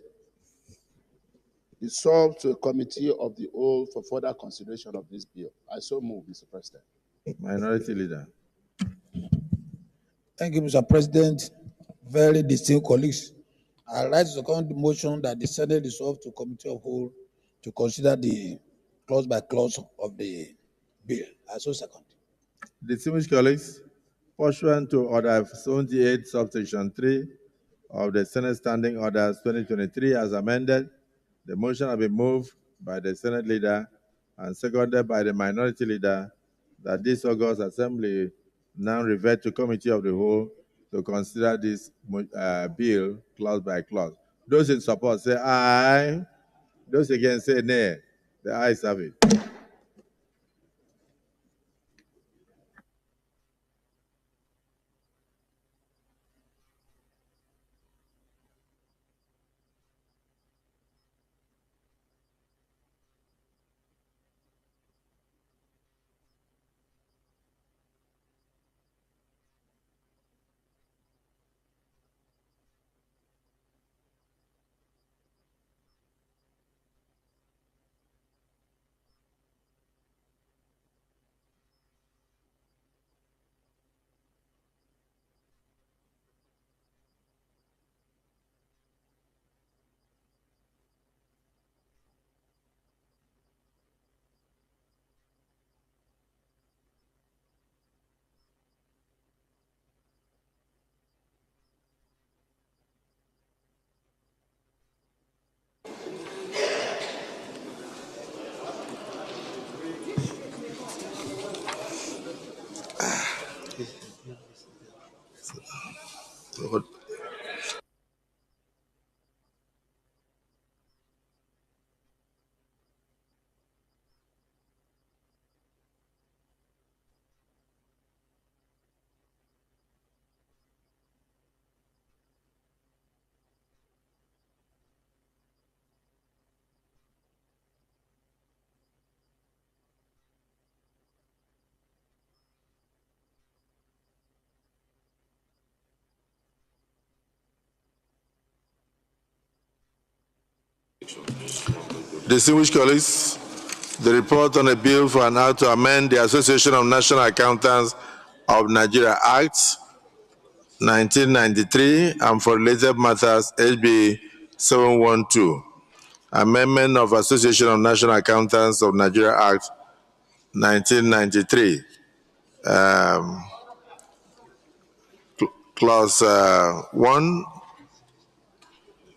dissolve to a committee of the whole for further consideration of this bill. I so move, Mr. President. Minority Leader. Thank you, Mr. President. Very distinguished colleagues. I rise to second the motion that the Senate dissolve to Committee of Whole to consider the clause by clause of the bill. I so second. Distinguished colleagues, pursuant to Order 78, Subsection 3 of the Senate Standing Orders 2023 as amended, the motion has been moved by the Senate Leader and seconded by the Minority Leader that this August Assembly now revert to Committee of the Whole to consider this bill clause by clause. Those in support say aye. Those against say nay. The ayes have it. Distinguished colleagues, the report on a bill for an act to amend the Association of National Accountants of Nigeria Act 1993 and for related matters HB 712, Amendment of Association of National Accountants of Nigeria Act 1993, Clause 1,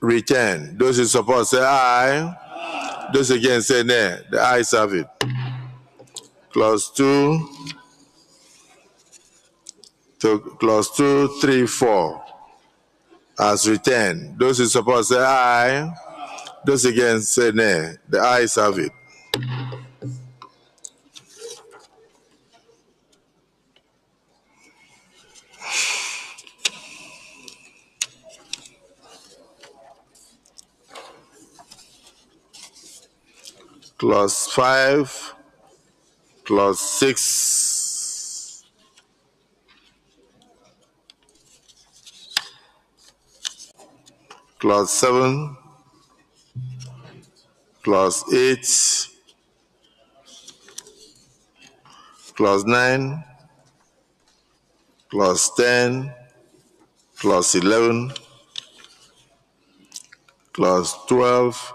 return. Those in support say aye. Those against say nay. The ayes have it. Clause 2 to clause 2, 3, 4 as returned. Those in support say aye. Those against say nay. The ayes have it. Clause 5, clause 6, clause 7, clause 8, clause 9, clause 10, clause 11, clause 12,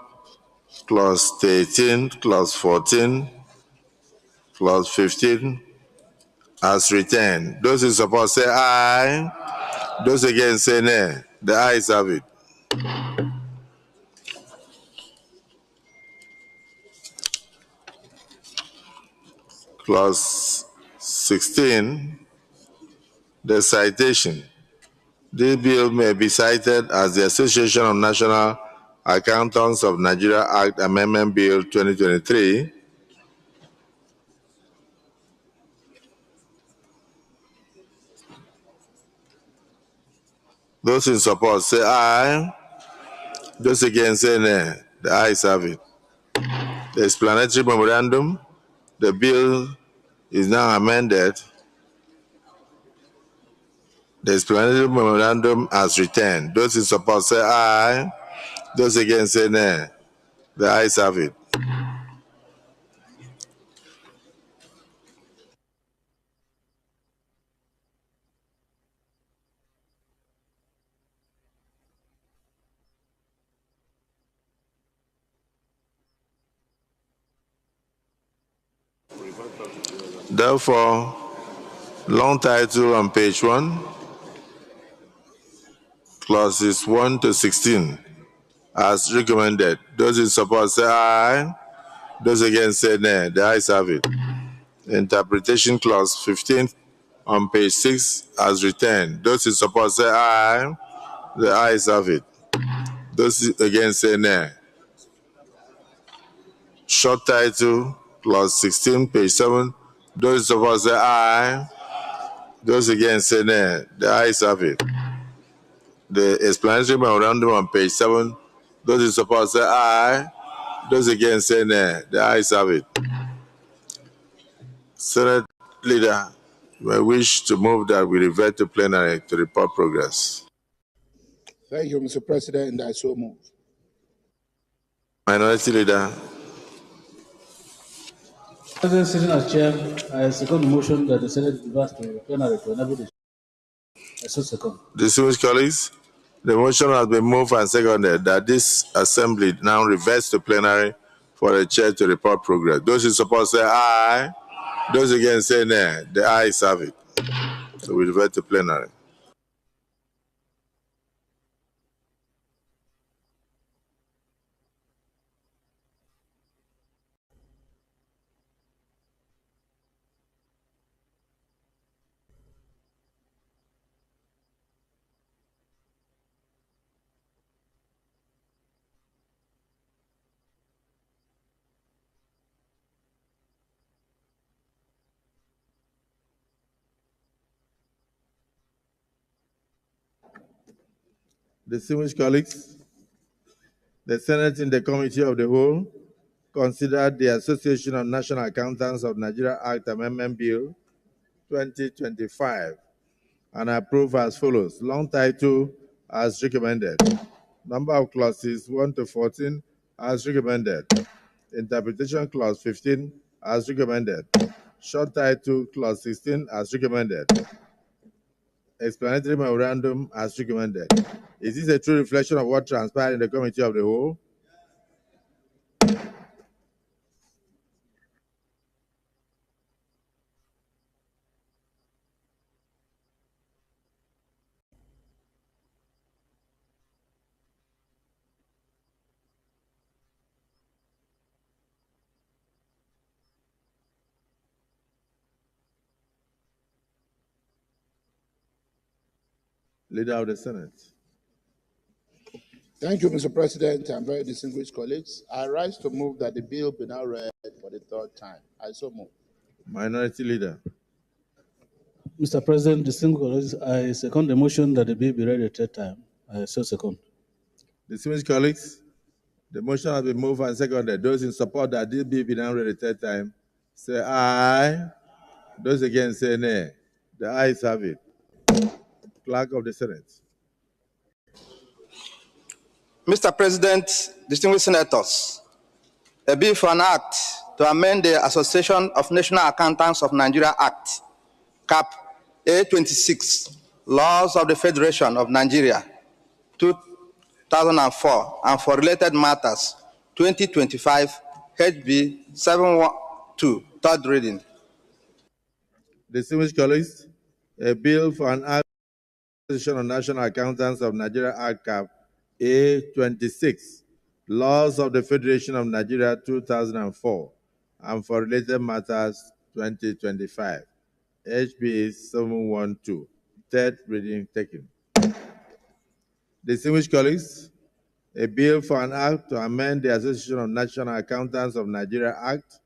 clause 13, clause 14, clause 15, as returned. Those in support say aye. Those against say nay. The ayes have it. Clause 16, the citation. This bill may be cited as the Association of National Accountants of Nigeria Act Amendment Bill 2023. Those in support say aye. Those against say nay. The ayes have it. The explanatory memorandum. The bill is now amended. The explanatory memorandum as returned. Those in support say aye. Those against say nay. The ayes have it. Therefore, long title on page 1, clauses 1 to 16, as recommended. Those in support say aye. Those against say nay. The ayes have it. Interpretation clause 15 on page 6, as returned. Those in support say aye. The ayes have it. Those against say nay. Short title, clause 16, page 7. Those in support say aye. Those against say nay. The ayes have it. The explanatory memorandum on page 7. Those in support say aye. Those against say nay. The ayes have it. Senate Leader, you may wish to move that we revert to plenary to report progress. Thank you, Mr. President. I so move. Minority Leader. President, sitting as chair, I second the motion that the Senate reverts to plenary to enable the. I so second. Distinguished colleagues, the motion has been moved and seconded that this assembly now reverts to plenary for the chair to report progress. Those in support say aye. Those against say nay. The ayes have it. So we revert to plenary. Distinguished colleagues, the Senate in the Committee of the Whole considered the Association of National Accountants of Nigeria Act Amendment Bill 2025 and approved as follows. Long title as recommended. Number of clauses 1 to 14 as recommended. Interpretation clause 15 as recommended. Short title clause 16 as recommended. Explanatory memorandum as recommended. Is this a true reflection of what transpired in the Committee of the Whole? Leader of the Senate. Thank you, Mr. President, and very distinguished colleagues. I rise to move that the bill be now read for the third time. I so move. Minority Leader. Mr. President, distinguished colleagues, I second the motion that the bill be read a third time. I so second. Distinguished colleagues, the motion has been moved and seconded. Those in support that this bill be now read a third time, say aye. Those against say nay. The ayes have it. Clerk of the Senate. Mr. President, distinguished senators, a bill for an act to amend the Association of National Accountants of Nigeria Act, Cap A26, Laws of the Federation of Nigeria, 2004, and for related matters, 2025, HB 712, third reading. Distinguished colleagues, a bill for an act of National Accountants of Nigeria Act Cap A26, Laws of the Federation of Nigeria 2004, and for related matters 2025, HB 712, third reading taken. Distinguished colleagues, a bill for an act to amend the Association of National Accountants of Nigeria Act,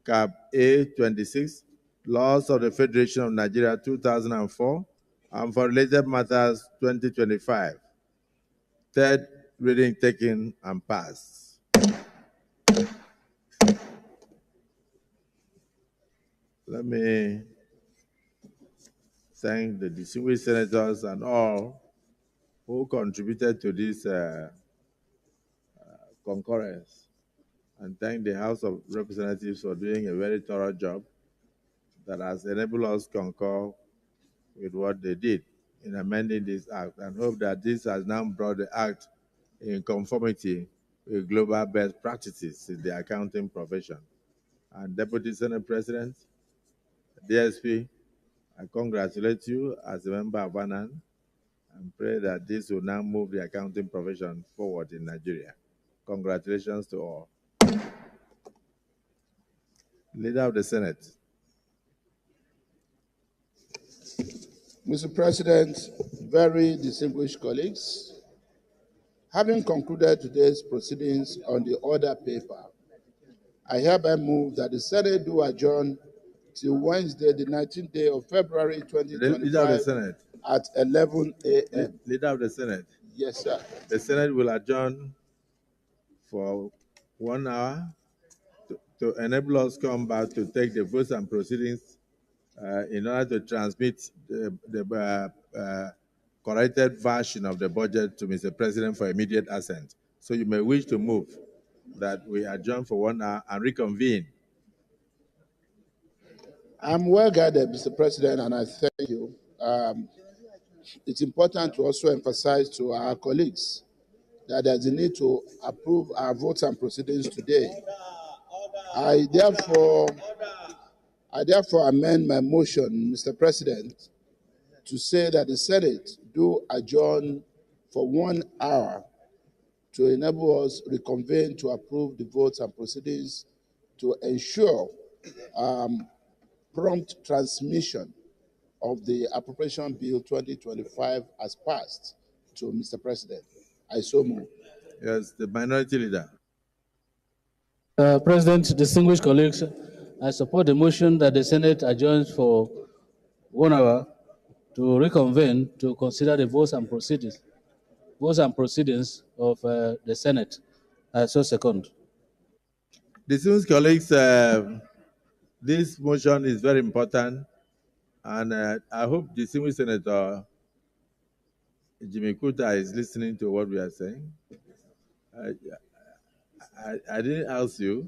Cap A26, Laws of the Federation of Nigeria 2004, and for related matters 2025. Third reading taken and passed. Let me thank the distinguished senators and all who contributed to this concurrence, and thank the House of Representatives for doing a very thorough job that has enabled us to concur with what they did in amending this act, and hope that this has now brought the act in conformity with global best practices in the accounting profession. And Deputy Senate President, DSP, I congratulate you as a member of Anan and pray that this will now move the accounting profession forward in Nigeria. Congratulations to all. Leader of the Senate. Mr. President, very distinguished colleagues, having concluded today's proceedings on the order paper, I hereby move that the Senate do adjourn till Wednesday, the 19th day of February 2025 Leader of the Senate. at 11 a.m. Leader of the Senate. Yes, sir. The Senate will adjourn for 1 hour to enable us to come back to take the votes and proceedings in order to transmit the corrected version of the budget to Mr. President for immediate assent. So you may wish to move that we adjourn for 1 hour and reconvene. I'm well guided, Mr. President, and I thank you. It's important to also emphasize to our colleagues that there's a need to approve our votes and proceedings today. I therefore amend my motion, Mr. President, to say that the Senate do adjourn for 1 hour to enable us reconvene to approve the votes and proceedings to ensure prompt transmission of the Appropriation Bill 2025 as passed to Mr. President. I so move. Yes, the Minority Leader. President, distinguished colleagues, I support the motion that the Senate adjourns for 1 hour to reconvene to consider the votes and proceedings of the Senate. I so second. Distinguished colleagues, this motion is very important, and I hope distinguished Senator Jimmy Kuta is listening to what we are saying. I didn't ask you,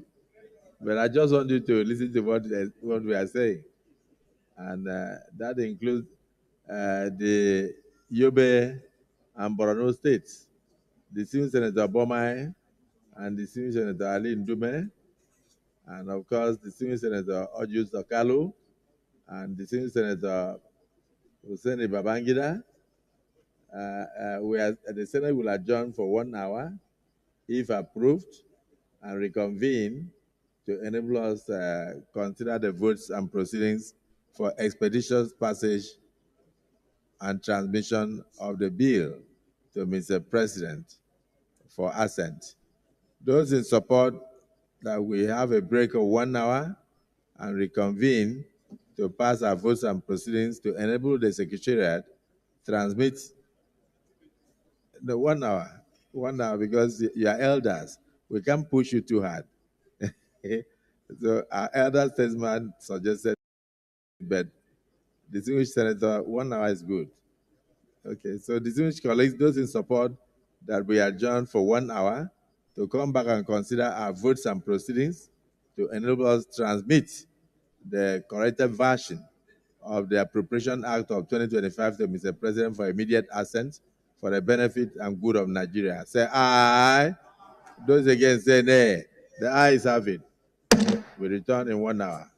but I just want you to listen to what we are saying. And that includes the Yobe and Borno states, the distinguished Senator Bomai and the distinguished Senator Ali Ndume, and of course the distinguished Senator Ojus Okalu and the distinguished Senator Hussein Babangida. The Senate will adjourn for 1 hour, if approved, and reconvene to enable us consider the votes and proceedings for expeditious passage and transmission of the bill to Mr. President for assent. Those in support that we have a break of 1 hour and reconvene to pass our votes and proceedings to enable the Secretariat transmit the 1 hour. 1 hour because you are elders. We can't push you too hard. So our elder statesman suggested, but distinguished Senator, 1 hour is good. Okay, so distinguished colleagues, those in support that we adjourn for 1 hour to come back and consider our votes and proceedings to enable us to transmit the corrected version of the Appropriation Act of 2025 to Mr. President for immediate assent for the benefit and good of Nigeria. Say aye. Those against say nay. The ayes have it. We return in 1 hour.